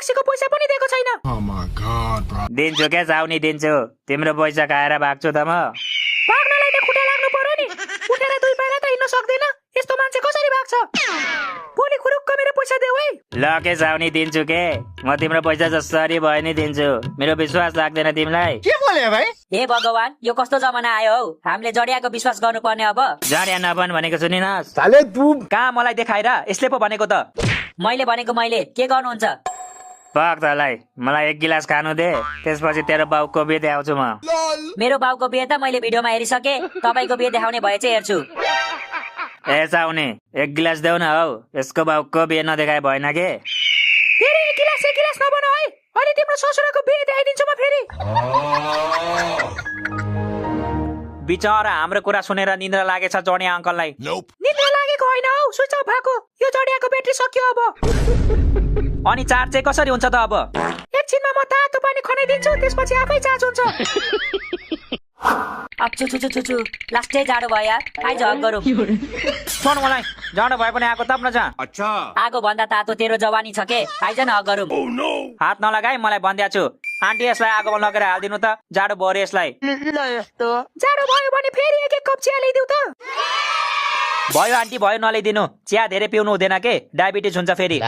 रक्सीको पैसा पनि दिएको छैन। Oh my god, bro. दिन्छु क्या जाउनी दिन्छु, तिम्रो पैसा खाएर भाग्छु त म। भाग्नलाई त खुट्टा लाग्नु पर्यो नि, उठेर दुई पाइला त हिँड्न सक्दैन, यस्तो मान्छे कसरी भाग्छ? भोलि खुरुक्क मेरो पैसा देऊ है। ल के जाउनी दिन्छु के, म तिम्रो पैसा जसरी भए नि दिन्छु। मेरो विश्वास लाग्दैन तिमीलाई? के बोले भाइ? हे भगवान, यो कस्तो जमाना आयो हौ। हामीले जडियाको विश्वास गर्नुपर्ने अब। जडिया नबन भनेको सुनिनस्? साले तू कहाँ मलाई देखाएर यसले पो भनेको त। मैले भनेको मैले के गर्नुहुन्छ? पक तलाई, मलाई एक गिलास खानु दे, त्यसपछि तेरो बाउको बिहे देखाउँछु म। मेरो बाउको बिहे त मैले भिडियोमा हेरिसके, तपाईको बिहे देखाउने भए चाहिँ हेर्छु। ए चाउने, एक गिलास देऊ न हौ, यसको बाउको बिहे नदेखाए भएन के? फेरि एक गिलास नबनाऊ है, अनि तिम्रो ससुराको बिहे देखाइदिन्छु म फेरि। बिचरा हाम्रो कुरा सुनेर निन्द्रा लागेछ जडिया अङ्कललाई। Nope. निद्रा लागेको होइन हौ, स्विच अफ भएको। यो जडियाको ब्याट्री सक्यो अब। अनि चार्ज चाहिँ कसरी हुन्छ त अब? एकछिनमा म तातो पानी खनाइदिन्छु, त्यसपछि आफै चार्ज हुन्छ। अब छु लास्टै जाडो भयो यार, आइज हक गरौँ। छोड मलाई, जाडो भए पनि आगो ताप्न जा। आगो भन्दा तातो तेरो जवानी छ के, आइज न हक गरौँ। हात नलगाई, मलाई भन्दिया छु। आन्टी यसलाई आगोमा लगेर हालिदिनु त, जाडो भयो यसलाई। जाडो भयो भने फेरि एक कप चिया ल्याइदिउ त। भयो आन्टी भयो, नल्याइदिनु। चिया धेरै पिउनु हुँदैन के, डायबिटिज हुन्छ फेरि।